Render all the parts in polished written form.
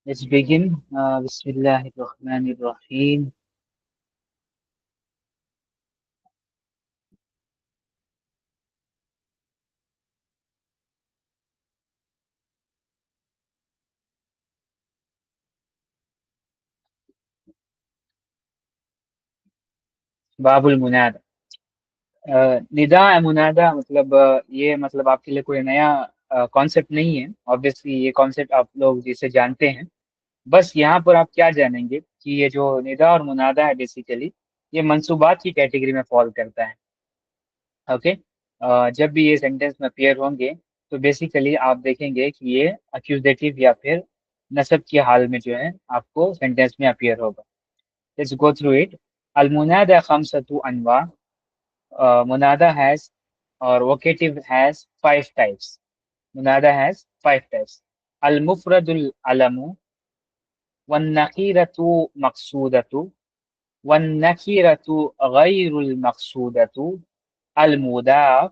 Let's begin. Bismillahirrahmanirrahim. बाबुल मुनादा। निदा मुनादा मतलब ये मतलब आपके लिए कोई नया कॉन्सेप्ट नहीं है। ऑब्वियसली ये कॉन्सेप्ट आप लोग जिसे जानते हैं। बस यहाँ पर आप क्या जानेंगे कि ये जो निदा और मुनादा है बेसिकली ये मंसूबात की कैटेगरी में फॉल करता है। ओके। जब भी ये सेंटेंस में अपीयर होंगे तो बेसिकली आप देखेंगे कि ये अक्यूजेटिव या फिर नसब के हाल में जो है आपको सेंटेंस में अपीयर होगा। Let's go through it. अल मुनादा खमसतु अनवा। Munada has or vocative has five types. Munada has five types. Al mufradul alamu, wan nakiratu maqsudatu, wan nakiratu ghayrul maqsudatu, al mudaf,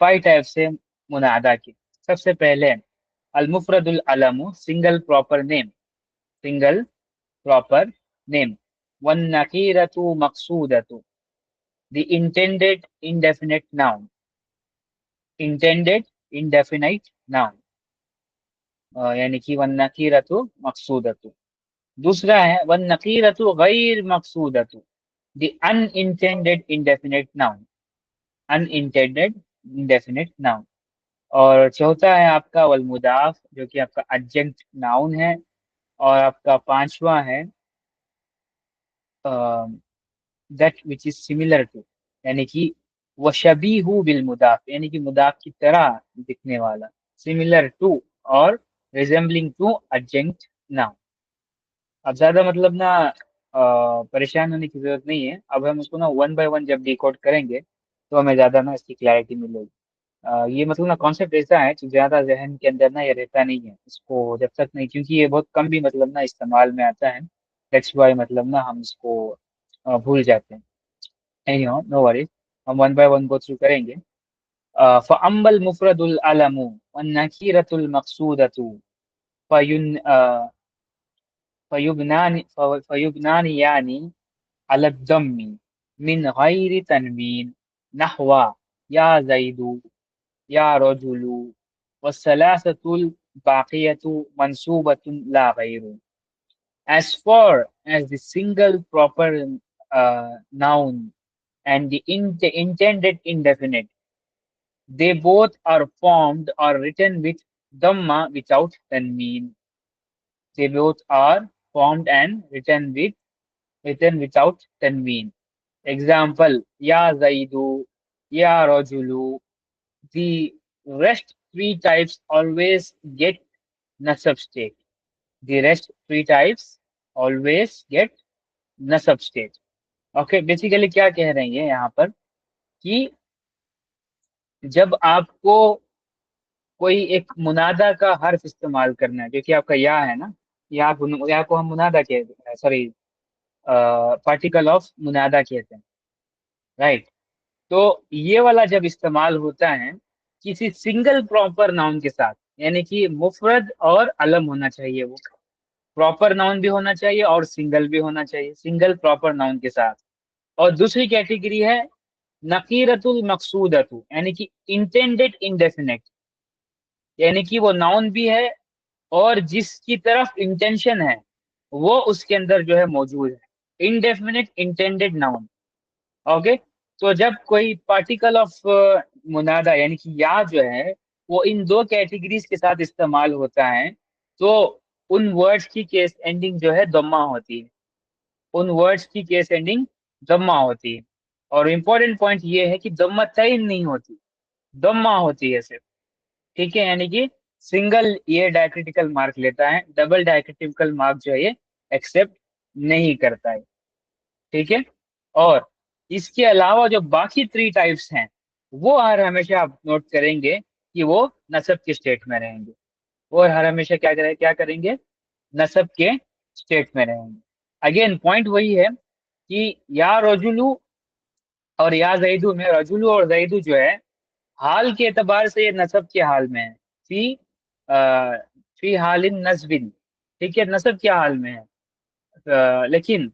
five types है मुनादा की। सबसे पहले अल मुफरदुल अलमु, single proper name. Single proper name. One नकीरतु मकसूदतु, the intended indefinite noun। intended indefinite noun यानी कि वन नकीरतु मकसूदतु। दूसरा है वन नकीरतु गैर मकसूदतु, the unintended indefinite noun। unintended indefinite noun। और चौथा है आपका वल मुदाफ, जो कि आपका adjunct नाउन है। और आपका पांचवा है that which is similar to, यानी कि वशबीहु बिल मुदाफ, यानी कि मुदाफ की तरह दिखने वाला। सिमिलर टू और रिजेंबलिंग टू adjunct नाउन। अब ज्यादा मतलब ना परेशान होने की जरूरत नहीं है। अब हम उसको ना वन बाय वन जब डिकोड करेंगे तो हमें ज्यादा ना इसकी क्लैरिटी मिलेगी। ये मतलब ना कॉन्सेप्ट ऐसा है कि ज्यादा जहन के अंदर ना ये रहता नहीं है इसको जब तक नहीं, क्योंकि ये बहुत कम भी मतलब ना इस्तेमाल में आता है। दैट्स वाई मतलब ना हम इसको भूल जाते हैं। एनीहाउ नो वरीज, हम one by one go through करेंगे। फअम्मल मुफरदुल अलमु वन नकीरतुल मकसूदतु फयुन फयुबनानी यानी अला दम्मी मिन गैरि तनवीन नहवा या जैदु या रजुलु वस्सलासतुल बाक़ियतु मंसूबतुन ला गैरु। As far as the single proper noun and the intended indefinite, they both are formed or written with dhamma without tanween. They both are formed and written without tanween. Example: Ya Zaidu, Ya Rajulu. The rest three types always get nasab state. The rest three types always get nasab state। Okay, basically क्या कह रहे हैं यहाँ पर कि जब आपको कोई एक मुनादा का हर्फ इस्तेमाल करना है, जो कि आपका या है ना। या को हम मुनादा कहते हैं, सॉरी, पार्टिकल ऑफ मुनादा कहते हैं, राइट। तो ये वाला जब इस्तेमाल होता है किसी सिंगल प्रॉपर नाउन के साथ, यानी कि मुफरद और अलम होना चाहिए, वो प्रॉपर नाउन भी होना चाहिए और सिंगल भी होना चाहिए, सिंगल प्रॉपर नाउन के साथ। और दूसरी कैटेगरी है नकीरतुल मकसूदतु, यानी कि इंटेंडेड इंडेफिनेट, यानी कि वो नाउन भी है और जिसकी तरफ इंटेंशन है वो उसके अंदर जो है मौजूद है। Indefinite intended noun. ओके। तो जब कोई पार्टिकल ऑफ मुनादा यानी कि या जो है वो इन दो कैटेगरीज के साथ इस्तेमाल होता है तो उन वर्ड्स की केस एंडिंग जो है दम्मा होती है। उन वर्ड्स की केस एंडिंग दम्मा होती है। और इम्पोर्टेंट पॉइंट ये है कि दम्मा तयन नहीं होती, दम्मा होती है सिर्फ। ठीक है, यानी कि सिंगल ये डायक्रिटिकल मार्क लेता है, डबल डायक्रिटिकल मार्क जो है ये एक्सेप्ट नहीं करता है। ठीक है। और इसके अलावा जो बाकी थ्री टाइप्स हैं वो हर हमेशा आप नोट करेंगे कि वो नसब के स्टेट में रहेंगे। वो हर हमेशा क्या करेंगे, नसब के स्टेट में रहेंगे। अगेन पॉइंट वही है कि या रजुलू और या जैदू में रजुलू और जैदू जो है हाल के एतबार से ये नसब के हाल में है। फी फी हालिन नस्बिन, ठीक है, नसब के हाल में है। लेकिन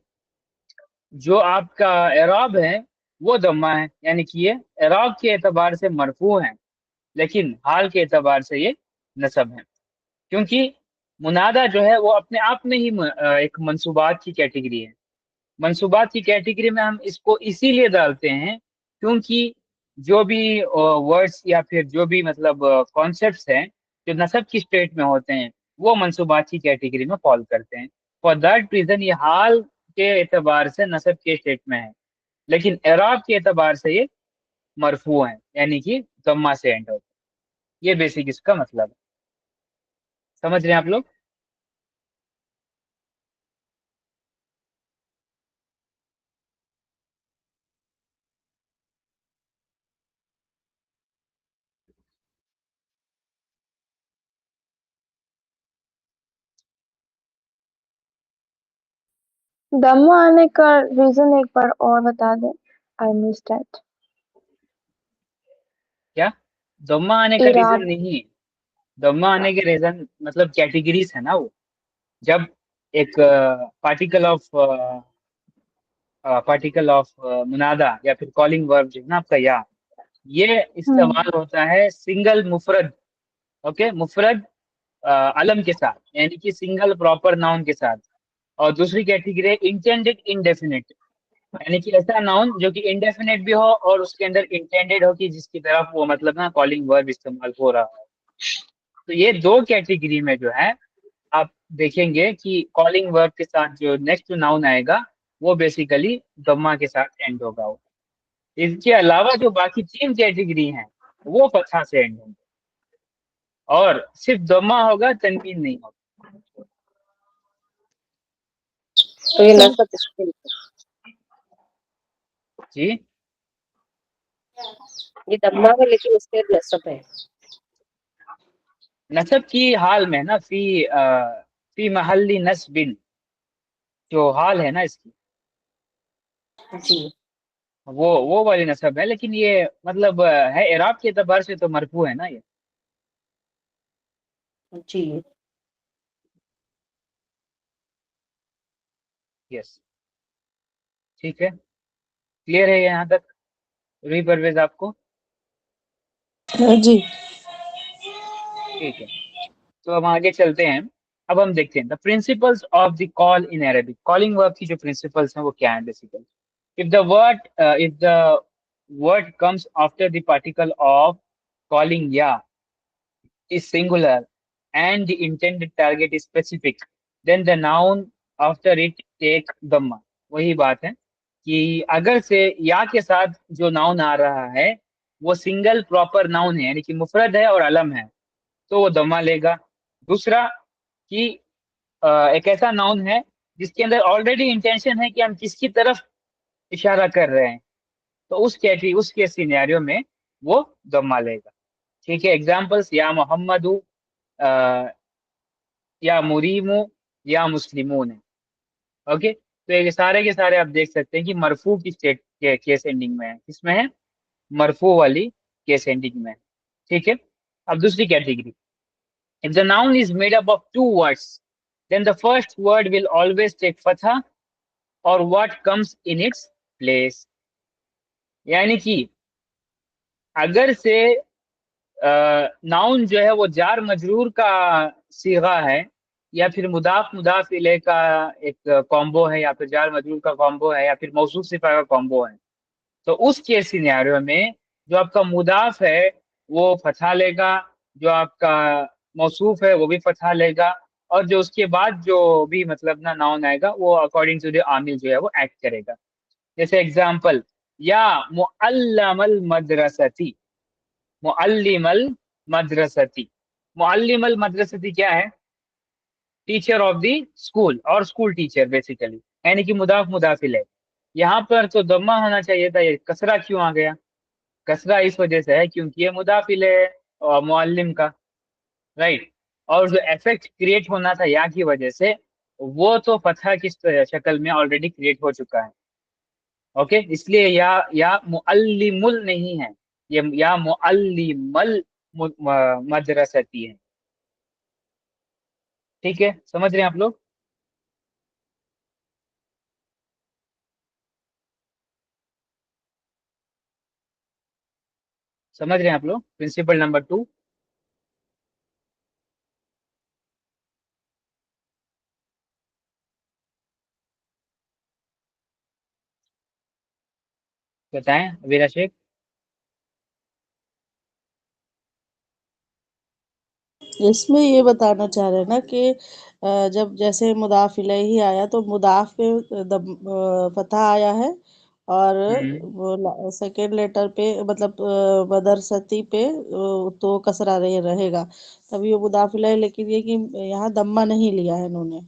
जो आपका एराब है वो दम्मा है, यानी कि ये एराब के एतबार से मरफू है, लेकिन हाल के एतबार से ये नसब है। क्योंकि मुनादा जो है वो अपने आप में ही एक मंसूबात की कैटेगरी है। मंसूबात की कैटेगरी में हम इसको इसीलिए डालते हैं क्योंकि जो भी वर्ड्स या फिर जो भी मतलब कॉन्सेप्ट्स हैं जो नसब की स्टेट में होते हैं वो मंसूबात की कैटेगरी में फॉल करते हैं। फॉर दैट रीजन ये हाल के एतबार से नसब के स्टेट में है, लेकिन एराब के एतबार से ये मरफू है, यानी कि दम्मा से एंड होता है। ये बेसिक इसका मतलब है। समझ रहे हैं आप लोग? दम्मा आने का रीजन एक बार और बता दे। I miss that. क्या? दम्मा आने का रीजन इराब। नहीं, दम्मा आने के रीजन मतलब कैटेगरीज है ना वो। जब एक पार्टिकल ऑफ मुनादा या फिर कॉलिंग वर्ब जो है ना आपका या, ये इस्तेमाल होता है सिंगल मुफरद, ओके, मुफरद अलम के साथ, यानी कि सिंगल प्रॉपर नाउन के साथ। और दूसरी कैटेगरी है इंटेंडेड इंडेफिनिट, यानी कि ऐसा नाउन जो कि इंडेफिनिट भी हो और उसके अंदर इंटेंडेड हो कि जिसकी तरफ वो मतलब ना कॉलिंग वर्ब इस्तेमाल हो रहा है। तो ये दो कैटेगरी में जो है आप देखेंगे कि कॉलिंग वर्ब के साथ जो नेक्स्ट नाउन आएगा वो बेसिकली दम्मा के साथ एंड होगा वो। इसके अलावा जो बाकी तीन कैटेगरी हैं वो फतहा से एंड होंगे, और सिर्फ दम्मा होगा, तनवीन नहीं होगा। तो ये नस्बत इसके, जी, ये दम्मा है लेकिन इसके नस्ब है। नसब की हाल में ना, फी महल्ली नस्बिन, जो हाल है ना इसकी, जी वो वाली नसब है, लेकिन ये मतलब है इराब के एतबार से तो मरफू है ना ये। जी। यस, ठीक है, क्लियर है यहाँ तक? रूही परवेज आपको? जी। ठीक है, तो हम आगे चलते हैं। अब हम देखते हैं the principles of the call in Arabic. Calling verb की जो प्रिंसिपल्स हैं वो क्या है basically. If the word comes after the particle of calling या is singular and the intended target is specific, then the noun after it take dhamma। वही बात है कि अगर से या के साथ जो नाउन आ रहा है वो सिंगल प्रॉपर नाउन है, यानी कि मुफरद है और अलम है, तो वो दम्मा लेगा। दूसरा कि एक ऐसा नाउन है जिसके अंदर ऑलरेडी इंटेंशन है कि हम किसकी तरफ इशारा कर रहे हैं, तो उस के सिनेरियो में वो दम्मा लेगा। ठीक है, एग्जांपल्स या मोहम्मदू, या मुरीमो, या मुस्लिमून है। ओके, तो ये सारे के सारे आप देख सकते हैं कि मरफू की स्टेट के केस एंडिंग में है, किसमें है? मरफू वाली केस एंडिंग में है। ठीक है, अब दूसरी category, if the noun is made up of two words then the first word will always take फतहा और what comes in its place. यानी कि अगर से नाउन जो है वो जार मजरूर का सीगा है, या फिर मुदाफ मुदाफ इले का एक कॉम्बो है, या फिर जार मजरूर का कॉम्बो है, या फिर मौसूफ सिफा का कॉम्बो है, तो उस केस सिनेरियो में जो आपका मुदाफ है वो फतहा लेगा, जो आपका मौसूफ है वो भी फतहा लेगा, और जो उसके बाद जो भी मतलब ना नाउन आएगा वो अकॉर्डिंग टू द आमिल जो है वो एक्ट करेगा। जैसे एग्जाम्पल, या मुअल्लमल मदरसती, मुअल्लिमल मदरसती। मुअल्लिमल मदरसती क्या है? टीचर ऑफ द स्कूल और स्कूल टीचर बेसिकली, यानी कि मुदाफ मुदाफिल है। यहाँ पर तो दम्मा होना चाहिए था, ये कसरा क्यों आ गया? कसरा इस वजह से है क्योंकि ये मुदाफिल है और मुअल्लिम का, राइट। और जो इफेक्ट क्रिएट होना था या की वजह से, वो तो फतह की शक्ल में ऑलरेडी क्रिएट हो चुका है। ओके, इसलिए या मुअल्लिमुल नहीं है, ये या मुअल्लिमल मदरसती है। ठीक है, समझ रहे हैं आप लोग? समझ रहे हैं आप लोग प्रिंसिपल नंबर 2? बताएं अबीरा शेख। इसमें ये बताना चाह रहे हैं ना कि जब जैसे मुदाफ इलैही आया तो मुदाफ पे फतहा आया है, और हम्म। वो सेकेंड लेटर पे मतलब मदरसती पे तो कसरा रहेगा, तब ये मुदाफ इलैही। लेकिन ये कि यहाँ दम्मा नहीं लिया है इन्होंने।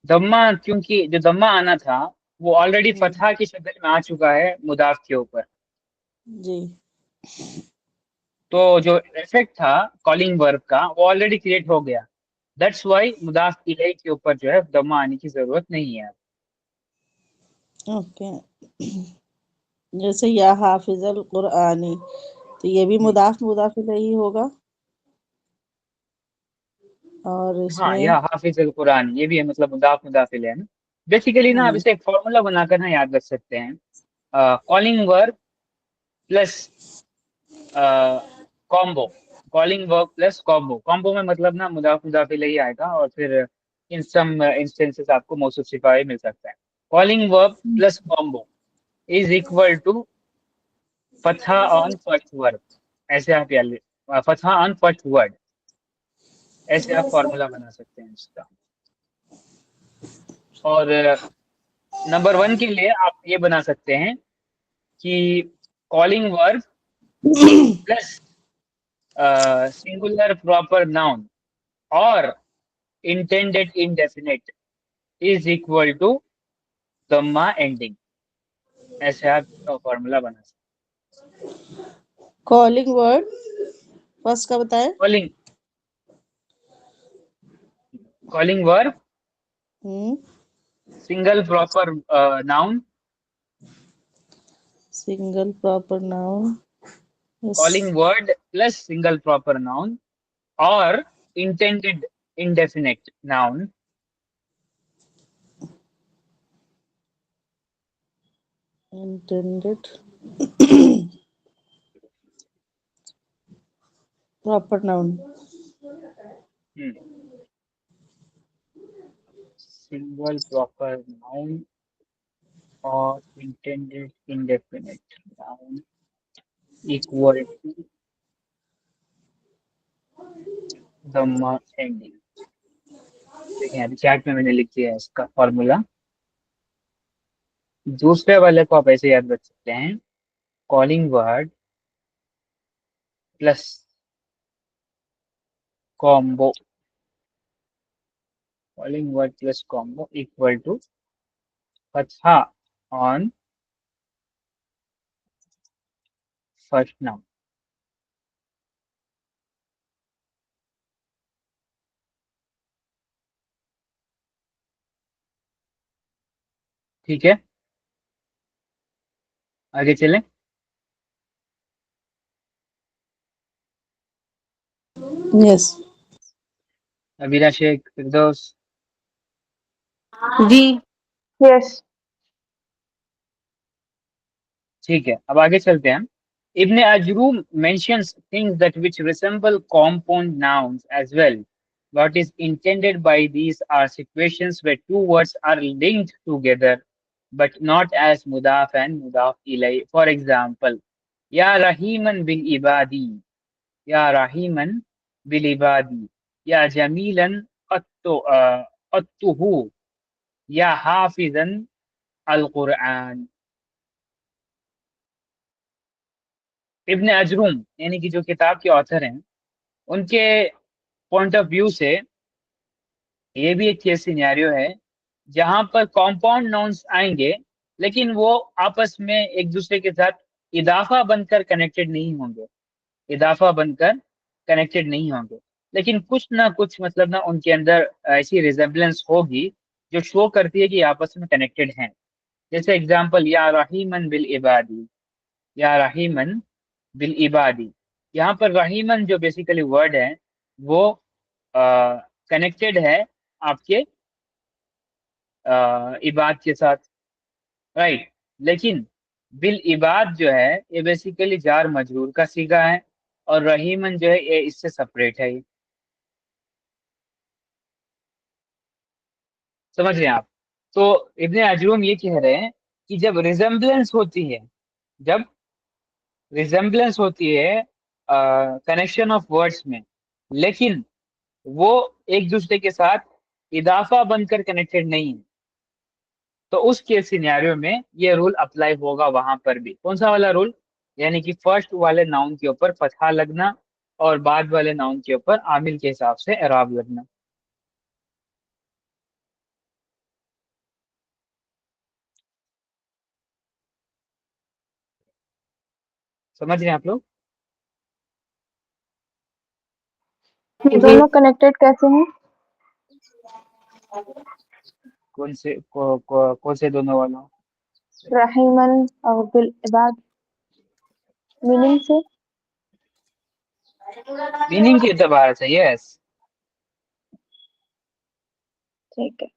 दम्मा, क्योंकि जो दम्मा आना था वो ऑलरेडी हम्म, फतहा की शक्ल में आ चुका है मुदाफ के ऊपर। जी। तो जो इफेक्ट था कॉलिंग वर्ब का वो ऑलरेडी क्रिएट हो गया। दैट्स वाई मुदाफ इलैही के ऊपर जो है दम्मा आने की जरूरत नहीं है। ओके। जैसे या हाफिजल कुरआनी, तो ये भी हम्म। मुदाफ मुदाफ इलैही होगा। और हाँ, इसमें यह हाफिज अल कुरान ये भी है, मतलब मुदाफ मुदाफ इलैही है ना। बेसिकली ना आप हम्म इसे एक फॉर्मूला बनाकर ना याद रख सकते हैं। Calling verb plus combo. Calling verb plus combo. Combo में मतलब ना मुदाफ मुदाफ इलैही आएगा, और फिर इन सम इंस्टेंसेस आपको मौसूफ सिफा भी मिल सकता है। Calling verb plus combo is equal to फतहा ऑन फर्स्ट वर्ब। ऐसे आप याद फतहा ऑन फर्स्ट वर्ड, ऐसे आप फॉर्मूला बना सकते हैं इसका। और नंबर 1 के लिए आप ये बना सकते हैं कि calling verb plus singular proper noun और intended indefinite is equal to दम्मा एंडिंग। ऐसे आप फॉर्मूला बना सकते कॉलिंग वर्ड फर्स्ट का बताएं। हैं। Calling verb hmm single proper noun. Single proper noun. Calling word plus single proper noun और intended indefinite noun. Intended proper noun. Single proper noun और intended indefinite noun equal to दम्मा ending. देखिए अभी chat में मैंने लिख दिया है इसका फॉर्मूला। दूसरे वाले को आप ऐसे याद रख सकते हैं। Calling word plus combo. Calling word plus combo equal to फतहा ऑन फर्स्ट नाउन। ठीक है, आगे चलें। यस। अबीरा शेख, फिरदौस। जी। यस। ठीक है, अब आगे चलते हैं। Ibn Ajrum mentions things that which resemble compound nouns as well. What is intended by these are situations where two words are linked together, but not as mudaf and mudaf ilay. For example, Ya Rahiman bil ibadi, Ya Rahiman bil ibadi, Ya Jamilan qattuhu, Ya Hafizan al Quran। इब्न अजरूम यानी कि जो किताब के author हैं, उनके point of view से ये भी एक केस सिनेरियो है जहां पर कॉम्पाउंड नाउन्स आएंगे, लेकिन वो आपस में एक दूसरे के साथ इदाफा बनकर कनेक्टेड नहीं होंगे। इदाफा बनकर कनेक्टेड नहीं होंगे, लेकिन कुछ ना कुछ मतलब ना उनके अंदर ऐसी रिजेम्बलेंस होगी जो शो करती है कि आपस में कनेक्टेड हैं। जैसे एग्जांपल, या रहीमन बिल इबादी, या रहीमन बिल इबादी। यहाँ पर रहीमन जो बेसिकली वर्ड है वो कनेक्टेड है आपके इबाद के साथ, राइट। लेकिन बिल इबाद जो है ये बेसिकली जार मजरूर का सीगा है, और रहीमन जो है ये इससे सेपरेट है ये। समझ रहे हैं आप? तो इब्ने अजरूम ये कह रहे हैं कि जब रिजेम्बलेंस होती है, जब रिजेम्बलेंस होती है कनेक्शन ऑफ वर्ड्स में, लेकिन वो एक दूसरे के साथ इदाफा बनकर कनेक्टेड नहीं है, तो उस केस सिनेरियो में ये रूल अप्लाई होगा वहां पर भी। कौन सा वाला रूल? यानी कि फर्स्ट वाले नाउन के ऊपर फतहा लगना और बाद वाले नाउन के ऊपर आमिल के हिसाब से एराब लगना। समझ रहे हैं आप लोग? ये दोनों कनेक्टेड कैसे हैं? कौन से दोनों वाला? रहीमन और बिल इबाद मीनिंग से। मीनिंग के एतबार से, यस। ठीक है।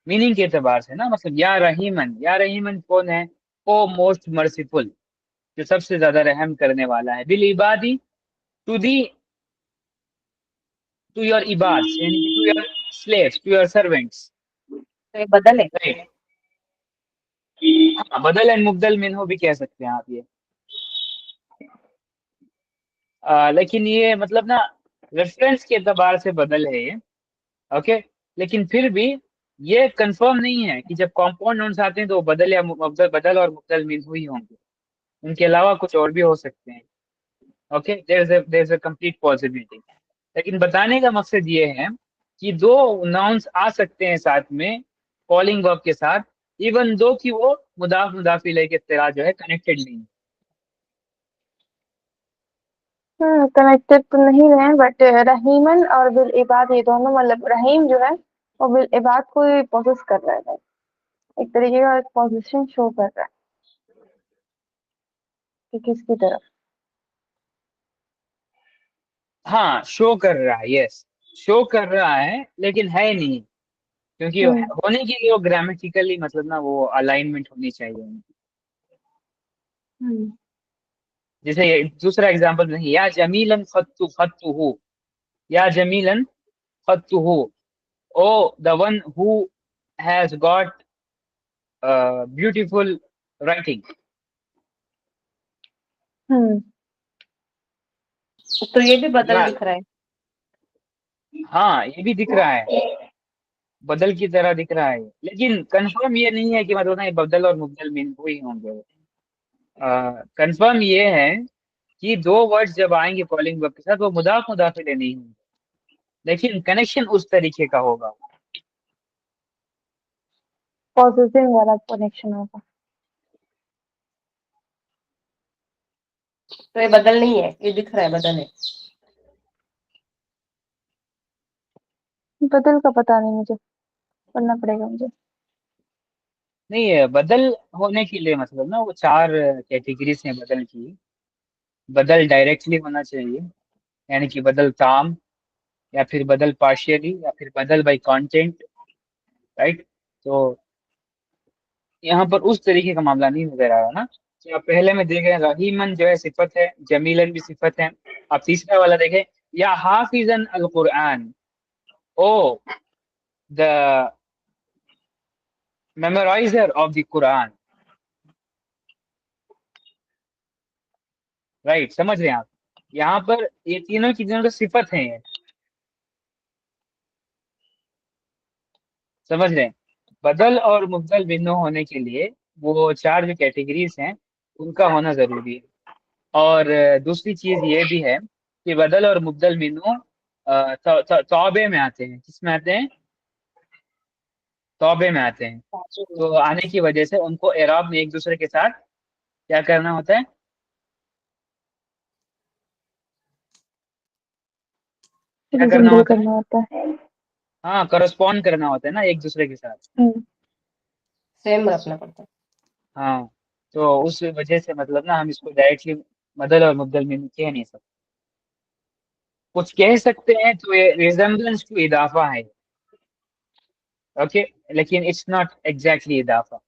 मीनिंग के एतबार से ना, मतलब या रहीमन, या रहीमन कौन है? ओ मोस्ट मर्सीफुल, जो सबसे ज्यादा रहम करने वाला है। बिल इबादी, टू दी, टू योर इबाद, यानी कि to your slaves, to your servants, तो ये बदल है। राइट। हाँ, बदल एंड मुबदल मिन्हु भी कह सकते हैं आप ये। लेकिन ये मतलब ना रेफरेंस के एतबार से बदल है ये, ओके। लेकिन फिर भी ये कंफर्म नहीं है कि जब कॉम्पाउंड नाउन्स आते हैं तो वो बदल या मुबदल, बदल और मुबदल मिन्हु ही होंगे, उनके अलावा कुछ और भी हो सकते हैं। Okay, there is a complete possibility. लेकिन बताने का मकसद ये है कि दो नाउन्स आ सकते हैं साथ में कॉलिंग वर्ब के साथ, इवन दो कि वो मुदाफ मुदाफ इलैह के तरह जो है कनेक्टेड नहीं है। कनेक्टेड तो नहीं है, बट रहीमन और बिल इबाद ये दोनों, मतलब रहीम जो है वो बिल इबाद को ही पोसेस कर रहा है, एक तरीके का पोजीशन शो कर रहा है कि किसकी तरफ। हाँ, शो कर रहा है, यस, शो कर रहा है, लेकिन है नहीं, क्योंकि हम्म होने के लिए वो ग्रामेटिकली मतलब ना वो अलाइनमेंट होनी चाहिए उनकी। हम्म जैसे ये दूसरा एग्जांपल नहीं, या जमीलन खत्तुहु, या जमीलन खत्तुहु, O the one who has got beautiful writing. Hmm तो ये भी बदल या दिख रहा है। हाँ, ये भी दिख रहा है, बदल की तरह दिख रहा है, लेकिन कंफर्म ये नहीं है कि मतलब ना ये बदल और मुबदल मीन ही होंगे। कंफर्म ये है कि दो वर्ड्स जब आएंगे कॉलिंग वर्ब के साथ वो मुदाफ मुदाफिले नहीं होंगे, लेकिन कनेक्शन उस तरीके का होगा। पॉजिटिव वाला कनेक्शन होगा। तो ये बदल नहीं है, ये दिख रहा है बदल है। बदल का पता नहीं मुझे, पढ़ना पड़ेगा मुझे। नहीं है, बदल होने के लिए मतलब ना वो चार कैटेगरीज हैं बदल की। बदल डायरेक्टली होना चाहिए, यानी कि बदल ताम, या फिर बदल पार्शियली, या फिर बदल बाय कंटेंट, राइट। तो यहाँ पर उस तरीके का मामला नहीं नजर आ रहा ना। कि आप पहले में देखें रहीमन जो है सिफत है, जमीलन भी सिफत है। आप तीसरा वाला देखें, या हाफिजन अल कुरआन, O the memoriser of the Quran, right. समझ रहे हैं आप? यहाँ पर ये तीनों की तीनों तो सिफत हैं ये, समझ रहे हैं? बदल और मुबदल भिन्न होने के लिए वो चार जो कैटेगरीज हैं उनका होना जरूरी है। और दूसरी चीज ये भी है कि बदल और मुबदल भिन्नो तौबे में आते हैं। किस में आते हैं? तौबे में आते हैं। तो आने की वजह से उनको एराब में एक दूसरे के साथ क्या करना होता है? क्या करना रिजेंबल होता है? करना होता है। हाँ, करस्पॉन्ड करना होता है ना एक दूसरे के साथ। हम्म सेम रखना पड़ता है। हाँ, तो उस वजह से मतलब ना हम इसको डायरेक्टली बदल और मुबदल में कह नहीं सकते। कुछ कह सकते हैं तो ये रिजेम्बलेंस टू इदाफा है, ओके, लेकिन इट्स नॉट एग्जैक्टली इदाफा।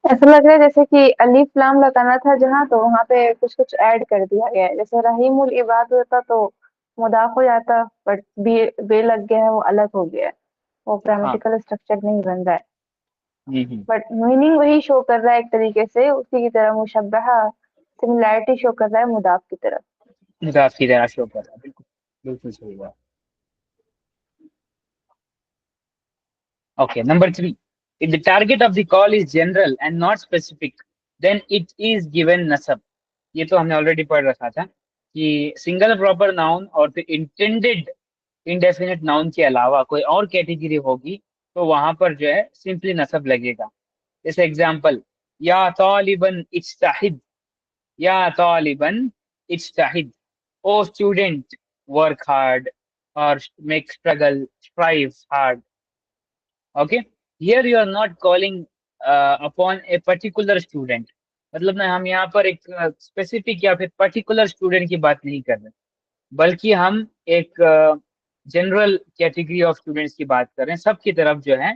ऐसा लग रहा है जैसे कि अलीफ लाम लगाना था जहाँ, तो वहां पे कुछ कुछ ऐड कर दिया गया है। जैसे रहीमुल इबाद होता तो मुदाफ हो जाता, बट बे लग गया है, वो अलग हो गया है, वो हाँ। ग्रामेटिकल स्ट्रक्चर नहीं बन रहा है। हम्म। बट मीनिंग वही शो कर रहा है एक तरीके से, उसी की तरह मुशब्बहा सिमिलैरिटी शो कर रहा है मुदाफ की तरफ। मुदाफ की तरह शो कर रहा है, बिल्कुल बिल्कुल सही बात। Okay, number 3. If the target of the call is general and not specific, then it is given nasab. ये तो हमने ऑलरेडी पढ़ रखा था कि सिंगल प्रॉपर नाउन और फिर इंटेंडेड इंडेफिनिट नाउन के अलावा कोई और कैटेगरी होगी तो वहां पर जो है सिंपली नसब लगेगा। जैसे एग्जांपल, या तालिबन इज्तहिद, या तालिबन इज्तहिद, ओ स्टूडेंट वर्क हार्ड और make struggle strive hard. Okay, here you are not calling upon a particular student, मतलब ना हम यहाँ पर एक स्पेसिफिक या फिर पर्टिकुलर स्टूडेंट की बात नहीं कर रहे, बल्कि हम एक जनरल कैटेगरी ऑफ स्टूडेंट्स की बात कर रहे हैं। सबकी तरफ जो है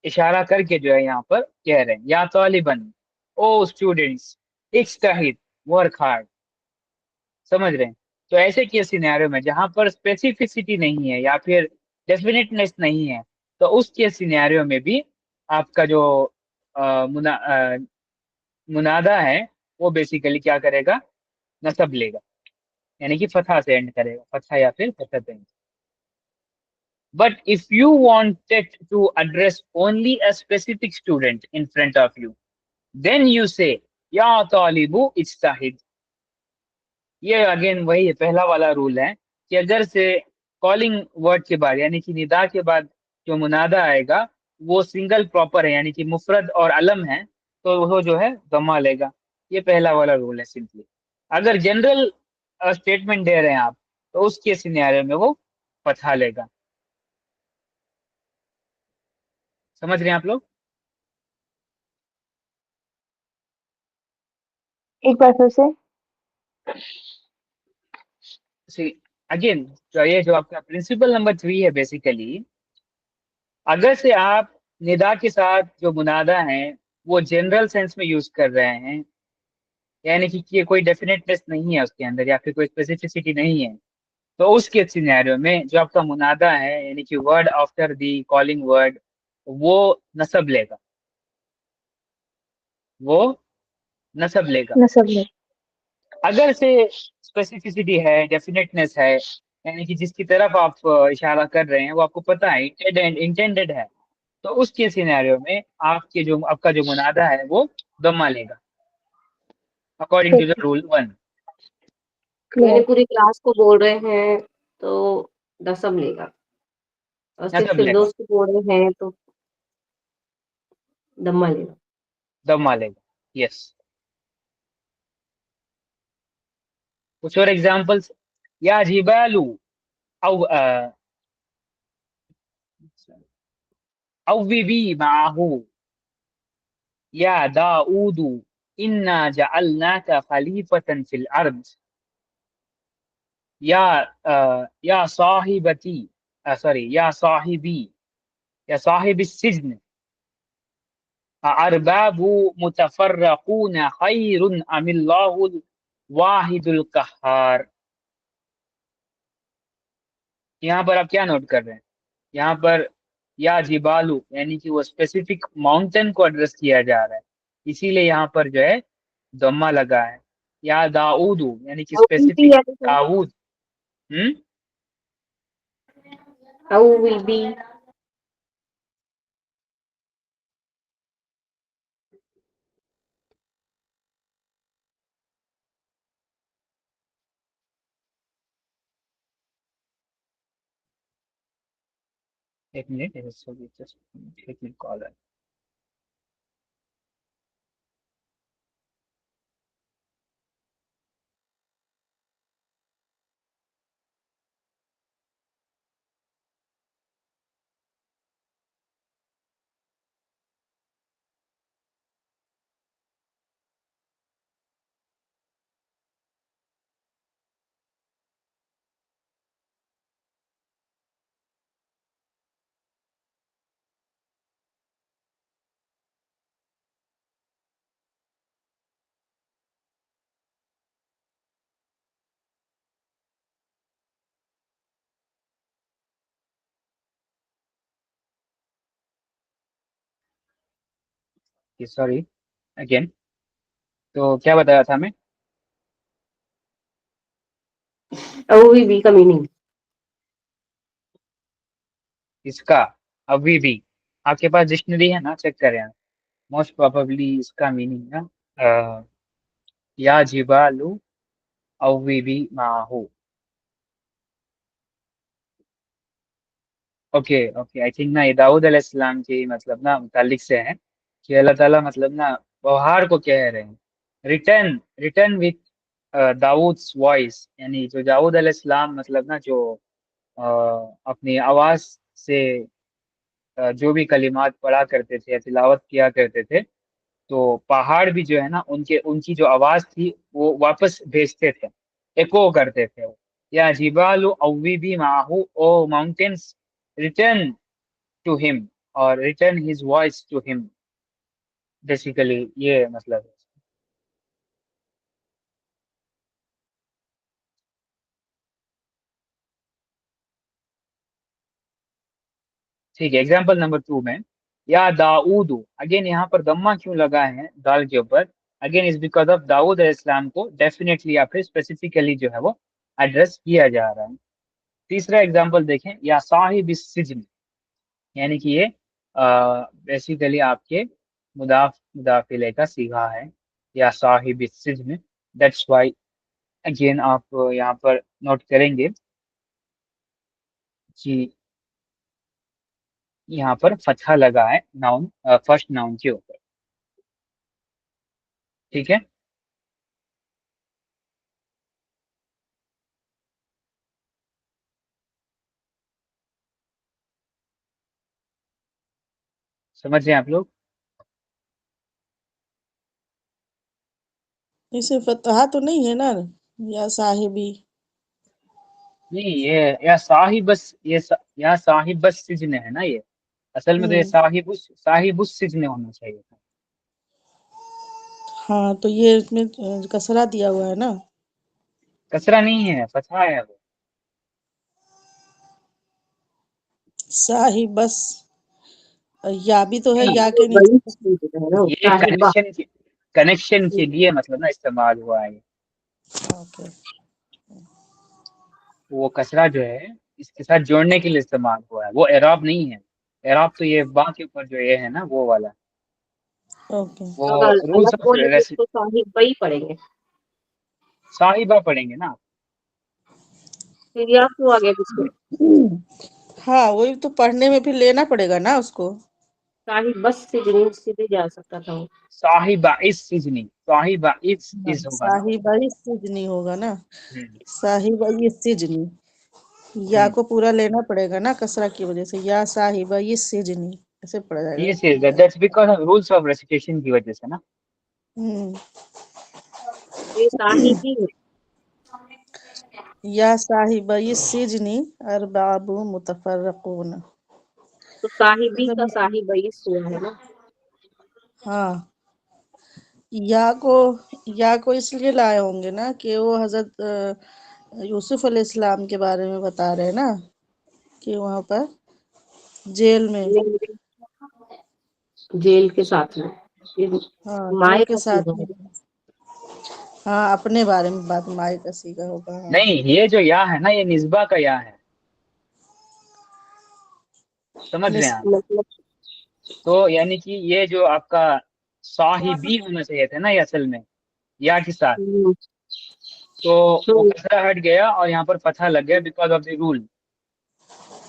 इशारा करके जो है यहाँ पर कह रहे हैं, या तालिबन, ओ स्टूडेंट्स, इज्तहिद, वर्क हार्ड। समझ रहे हैं? तो ऐसे के सिनेरियो में जहां पर स्पेसिफिसिटी नहीं है या फिर डेफिनेटनेस नहीं है, तो उस के सिनेरियो में भी आपका जो मुनादा है वो बेसिकली क्या करेगा, नसब लेगा, यानी कि फतहा से एंड करेगा, फतहा या फिर फतह से। But if you wanted to address only a specific student in front of you, then you say या तालिबु इज्तहिद। ये अगेन वही है, पहला वाला रूल है कि अगर से कॉलिंग वर्ड के बाद यानी कि निदा के बाद जो मुनादा आएगा वो सिंगल प्रॉपर है यानी कि मुफरद और अलम है, तो वो जो है दम्मा लेगा। ये पहला वाला रूल है सिंपली। अगर जनरल स्टेटमेंट दे रहे हैं आप तो उसके सिनेरियो में वो फतहा लेगा। समझ रहे हैं आप लोग? एक बार फिर से। अगेन जो ये जो आपका प्रिंसिपल नंबर 3 है बेसिकली, अगर से आप निदा के साथ जो मुनादा है वो जनरल सेंस में यूज कर रहे हैं, यानी कि ये कोई डेफिनेटनेस नहीं है उसके अंदर या फिर कोई स्पेसिफिसिटी नहीं है, तो उसके सिनेरियो में जो आपका मुनादा है यानी कि word after the calling word वो नसब लेगा, वो नसब लेगा। नसब में। अगर से स्पेसिफिसिटी है, डेफिनेटनेस है, यानी कि जिसकी तरफ आप इशारा कर रहे हैं वो आपको पता है, इंटेंडेड है, तो उसके सिनेरियो में आपका जो मुनादा है वो दम्मा लेगा, अकॉर्डिंग टू द ठीक है, रूल 1। यानी क्लियर। पूरी क्लास को बोल रहे हैं तो दसम लेगा, और सिर्फ नसब लेगा, फिरदौस को बोल रहे हैं तो दम्मा लेगा। दम्मा लेगा, यस। कुछ और एग्जांपल्स, या जिबालू अव्विबी माहू, या दाऊदू इन्ना जअलनाका खलीफतन फिल अर्द, या साहिबती, सॉरी, या साहिबी, या साहिब सिज्न, अरबाबु मुतफर्रकून खैरुन अमिल्लाहुल वाहिदुल कहार। यहाँ पर आप क्या नोट कर रहे हैं? यहाँ पर या जिबालू यानी कि वो स्पेसिफिक माउंटेन को एड्रेस किया जा रहा है, इसीलिए यहाँ पर जो है दम्मा लगा है। या दाऊदू यानी कि और भी स्पेसिफिक है तो दाऊद। हम्म। how will be। एक मिनट, एक मिनट कॉल है। Sorry again. तो क्या बताया था मैं? अभी बी का मीनिंग। इसका अभी भी आपके पास डिक्शनरी है ना, चेक करें। मोस्ट प्रोबेबली इसका मीनिंग ना या जिबालू अवी भी माहू। ओके ओके, आई थिंक ना ये दाऊद अलैहिस्सलाम के मतलब ना मुतालिक से है कि अल्लाह ताला मतलब ना पहाड़ को कह रहे हैं रिटर्न रिटर्न विथ दाऊद्स वॉइस, यानी जो दाऊद अलैहिस्सलाम मतलब ना जो अ, अपनी आवाज से जो भी कलिमात पढ़ा करते थे या तिलावत किया करते थे, तो पहाड़ भी जो है ना उनके उनकी जो आवाज थी वो वापस भेजते थे, एको करते थे। या जिबालु अव्वी भी माहू, O mountains return to him और return his voice to him, basically ये मतलब है। ठीक है, एग्जाम्पल नंबर 2 में या दाऊद, अगेन यहाँ पर दम्मा क्यों लगा है दाल के ऊपर? अगेन इज बिकॉज ऑफ दाऊद अलैहिस्सलाम को डेफिनेटली या फिर स्पेसिफिकली जो है वो एड्रेस किया जा रहा है। तीसरा एग्जाम्पल देखें, या साहिब सिज्न, यानी कि ये बेसिकली आपके मुदाफिले का सीगा है, या साहिब सिज्न। दैट्स वाई अगेन आप यहाँ पर नोट करेंगे कि यहाँ पर फतहा लगा है नाउन, फर्स्ट नाउन के ऊपर। ठीक है, समझ रहे हैं आप लोग? इसे फतहा तो नहीं है ना, या साहिबी। नहीं, ये या साहिब बस या साहिब बस सिजन है ना ये। असल में तो ये हम्म। साहिबुस सिजन होना चाहिए था। हाँ, तो ये इसमें कसरा दिया हुआ है ना। कसरा नहीं है, फतहा है वो। साहिब बस, या भी तो है, नहीं, या वो के नीचे। बड़ी चीज है ना, ये साहिबा। कनेक्शन के लिए मतलब ना इस्तेमाल हुआ है। ओके। वो कसरा जो है इसके साथ जोड़ने के लिए इस्तेमाल हुआ है, वो एराब नहीं है। एराब तो ये बा के ऊपर जो ये है ना वो वाला, ओके। वो तो अगर रूल्स अलग ऑफ बोलेंगे तो साहिबा ही पढ़ेंगे। साहिबा पढ़ेंगे ना। फिर या क्यों आ गया बीच में? हाँ, वही तो पढ़ने में फिर लेना पड़ेगा ना उसको। साहिब बस से जमीन सीधे जा सकता था वो। साहिबा इस सिजनी, साहिबा हाँ, इस होगा ना। साहिबा ही सिजनी होगा ना। हम्म साहिबा ये सिजनी, या हम्म। को पूरा लेना पड़ेगा ना कसरा की वजह से, या साहिबा ये सिजनी ऐसे पढ़ा जाएगा। Yes yes, that's because of rules of recitation की वजह से ना। हम्म। ये साहिबी है। या साहिबा ये सिजनी अरबाबु मुतफर्रकून। तो साहिबी का मतलब साहिबा ही हुआ है ना। हाँ, या को इसलिए लाए होंगे ना कि वो हजरत यूसुफ अलैहिस्सलाम के बारे में बता रहे हैं ना, कि वहां पर जेल में। जेल के साथ में ये हाँ, जेल माए के का साथ सीधा में। है। हाँ, अपने बारे में बात माई का सीखा होगा, हाँ। नहीं, ये जो या है ना ये निस्बा का या है, समझ रहे हैं आप? मतलब तो यानी कि ये जो आपका साहिबी होना चाहिए था ना ये असल में या के साथ, हम्म, तो वो हम्म, कसरा हट गया और यहाँ पर फतहा लग गया बिकॉज ऑफ द रूल।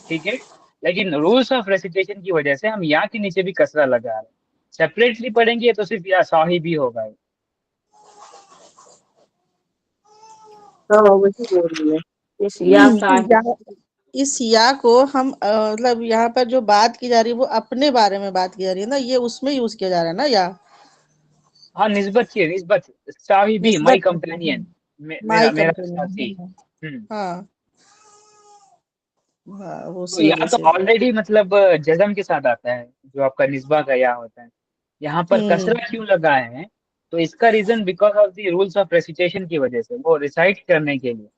ठीक है, लेकिन रूल्स ऑफ रेसिटेशन की वजह से हम या के नीचे भी कसरा लगा रहे हैं। सेपरेटली पढ़ेंगे तो सिर्फ या साहिबी होगा। हाँ वही बोल रही है। इस या साहिब। या, इस या को हम मतलब यहाँ पर जो बात की जा रही है वो अपने बारे में बात की जा रही है ना, ये उसमें यूज किया जा रहा है ना या। हाँ, निस्बत की है, निस्बत। साहिबी माई निस्बत कंपेनियन, माई मेरा मेरा साथी। कंपेनियन। हम्म। हाँ हाँ, वो तो उसी या वजह तो से। ऑलरेडी मतलब जज्म के साथ आता है, जो आपका निस्बा का या होता है। यहाँ पर हम्म। कसरा क्यों लगाए हैं? तो इसका reason because of the rules of recitation की वजह से, वो रिसाइट करने के लिए।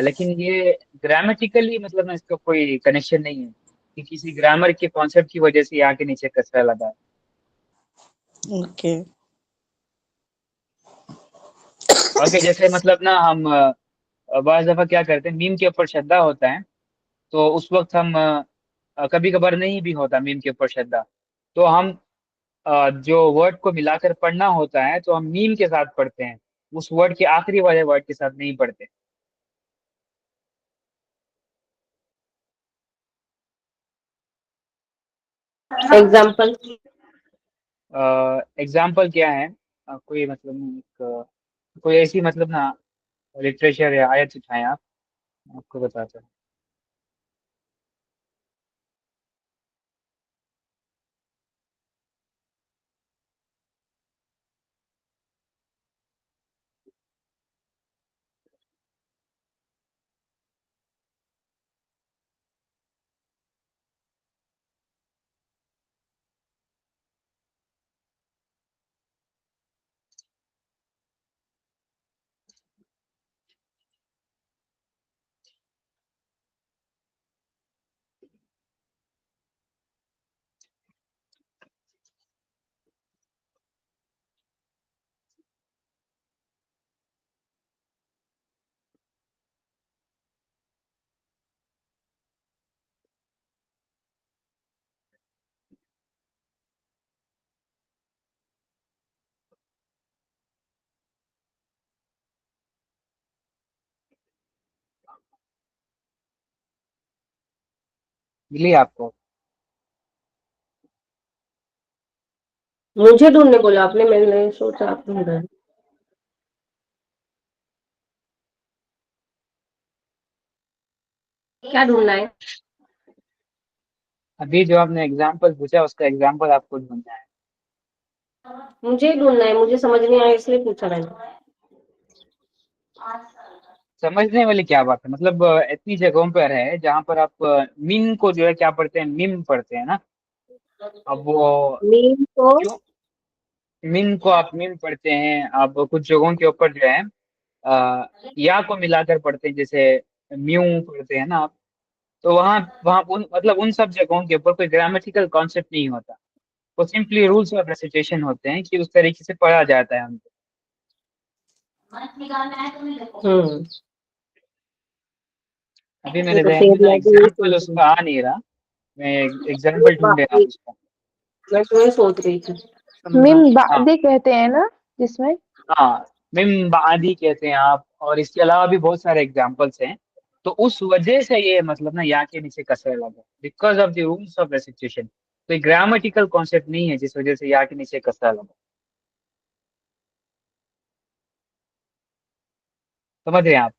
लेकिन ये ग्रामेटिकली मतलब ना इसका कोई कनेक्शन नहीं है कि किसी ग्रामर के कॉन्सेप्ट की वजह से यहाँ के नीचे कसरा लगा है। ओके। ओके, जैसे मतलब ना हम बाज़ दफा क्या करते हैं, मीम के ऊपर श्रद्धा होता है, तो उस वक्त हम कभी कभार नहीं भी होता मीम के ऊपर श्रद्धा, तो हम जो वर्ड को मिलाकर पढ़ना होता है तो हम मीम के साथ पढ़ते हैं, उस वर्ड के आखिरी वाले वर्ड के साथ नहीं पढ़ते। एग्जाम्पल। एग्जाम्पल क्या है? कोई मतलब कोई ऐसी मतलब ना लिटरेचर या आयत उठाएं आप, आपको बताता हूँ। मिली आपको? मुझे ढूंढने बोला आपने, मैंने सोचा आप ढूंढ रहे हैं। क्या ढूंढना है? अभी जो आपने एग्जाम्पल पूछा उसका एग्जाम्पल आपको ढूंढना है। मुझे ही ढूंढना है, मुझे समझ नहीं आया इसलिए पूछा मैंने। समझने वाली क्या बात है, मतलब इतनी जगहों पर है जहाँ पर आप मीम को जो है क्या पढ़ते हैं, मिम पढ़ते हैं ना। अब वो मीम को। क्यों मिम को आप मिम पढ़ते हैं, अब कुछ जगहों के ऊपर जो है या को मिलाकर पढ़ते हैं, जैसे म्यू पढ़ते हैं ना आप, तो वहाँ वहाँ उन मतलब उन सब जगहों के ऊपर कोई ग्रामेटिकल कॉन्सेप्ट नहीं होता, वो सिंपली रूल्स ऑफ रेसिटेशन होते हैं कि उस तरीके से पढ़ा जाता है हमको। हम्म। अभी ये मेरे तो जहन फिर में ना मैं भी यही एग्जाम्पल सोच रही उसका आ नहीं रहा, मैं थी। एग्जाम्पल ढूंढ रहा हूँ उसका। मैं तो ये सोच रही थी। मिम हाँ बादी कहते हैं ना, जिसमें हाँ, मिम बादी कहते हैं आप, और इसके अलावा भी बहुत सारे एग्जाम्पल्स हैं। तो उस वजह से ये मतलब ना या के नीचे कसरा लगा, because of the rules of recitation, तो ये ग्रामेटिकल कॉन्सेप्ट नहीं है जिस वजह से या के नीचे कसरा लगा। समझ रहे हैं आप?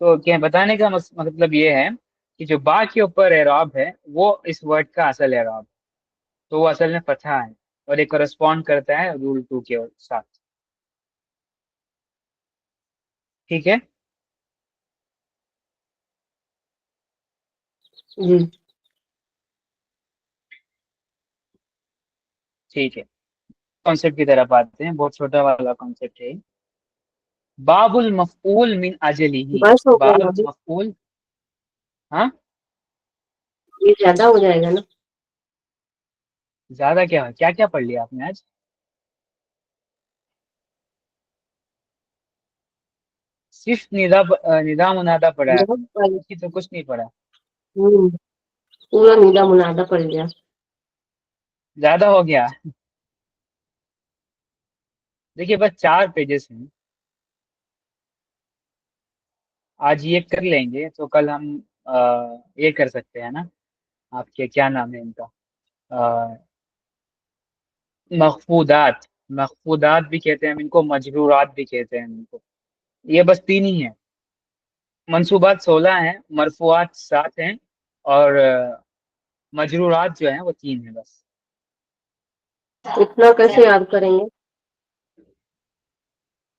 तो क्या बताने का मतलब ये है कि जो बा के ऊपर एराब है वो इस वर्ड का असल एराब, तो वो असल में फतहा है, और ये करस्पॉन्ड करता है रूल टू के साथ। ठीक है। जी। ठीक है, कॉन्सेप्ट की तरफ आते हैं, बहुत छोटा वाला कॉन्सेप्ट है। बाबुल मफऊल मिन अजलिही। बस हो गया ना बाब अभी। मफऊल। हाँ, ये ज्यादा हो जाएगा ना। ज्यादा क्या क्या क्या पढ़ लिया आपने आज? सिर्फ निदा मुनादा पढ़ा है बहुत आपने, पढ़- बाकी तो कुछ नहीं पढ़ा। हम्म, पूरा नीला मुनादा पड़ गया। ज्यादा हो गया। देखिए बस 4 पेजेस हैं, आज ये कर लेंगे तो कल हम ये कर सकते हैं ना। आपके क्या नाम है इनका? अ, मखफूदात। मखफूदात भी कहते हैं हम इनको, मजरूरात भी कहते हैं इनको। ये बस 3 ही हैं। मंसूबात 16 हैं, मरफूआत 7 हैं, और मजरूरात जो हैं वो 3 हैं बस। इतना कैसे याद करेंगे?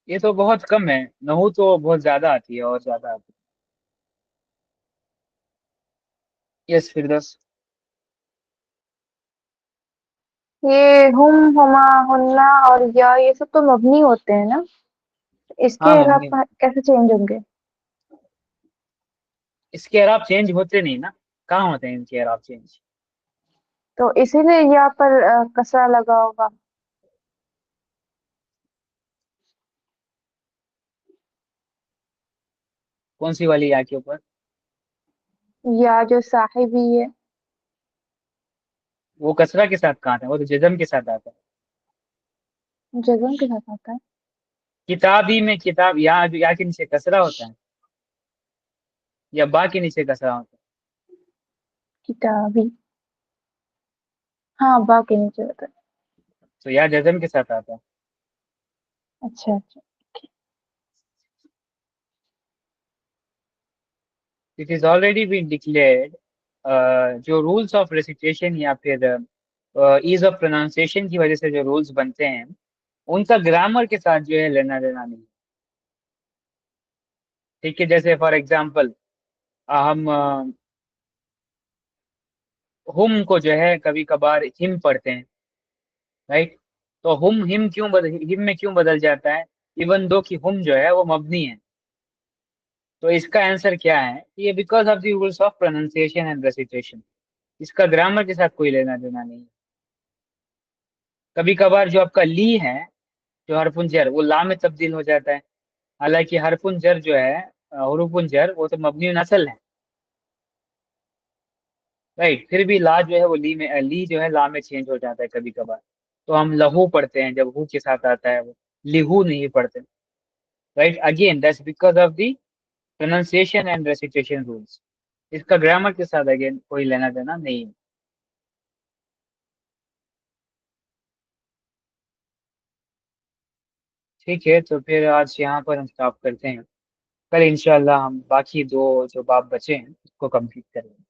ये तो बहुत कम है, नहू तो बहुत ज्यादा आती है, और ज्यादा आती है। यस फिरदौस। ये हुम, हुमा, हुन्ना और या, ये सब तो मबनी होते हैं ना, हाँ इसके मम्मी, अलावा कैसे चेंज होंगे? इसके अलावा चेंज होते नहीं ना, कहाँ होते हैं इनके अलावा चेंज? तो इसीलिए यहाँ पर कसरा लगा होगा। कौन सी वाली या के ऊपर? या जो साहिबी है। वो कसरा के साथ कहाँ था, वो तो जजम के साथ आता है। जगह के साथ आता है। किताबी में किताब या के नीचे कसरा होता है या बा के नीचे कसरा होता किताबी। हाँ, बा के नीचे होता है। है? तो या जजम के साथ आता है। अच्छा अच्छा। It is already been declared. जो रूल्स ऑफ रेसिटेशन या फिर ईज ऑफ प्रोनाउंसिएशन की वजह से जो रूल्स बनते हैं, उनका ग्रामर के साथ जो है लेना देना नहीं। ठीक है, जैसे फॉर एग्जाम्पल हम हुम को जो है कभी कभार हिम पढ़ते हैं, राइट? तो हुम हिम हिम में क्यों बदल जाता है, इवन दो कि हुम जो है वो मबनी है? तो इसका आंसर क्या है, ये because of the rules of pronunciation and recitation. इसका ग्रामर के साथ कोई लेना देना नहीं है। कभी कभार जो आपका ली है, जो हरफुन जर, वो ला में तब्दील हो जाता है। हालांकि हरफुन जर जो है, हुरूफुन जर, वो तो मबनी नस्ल है, राइट? फिर भी ला जो है वो ली जो है ला में चेंज हो जाता है कभी कभार। तो हम लहू पढ़ते हैं जब हु के साथ आता है, वो लिहू नहीं पढ़ते, right? Again that's because of the pronunciation and recitation rules. इसका ग्रामर के साथ अगेन कोई लेना देना नहीं है। ठीक है, तो फिर आज यहाँ पर हम स्टॉप करते हैं। कल इंशाल्लाह हम बाकी दो जो बाब बचे हैं उसको कंप्लीट करेंगे।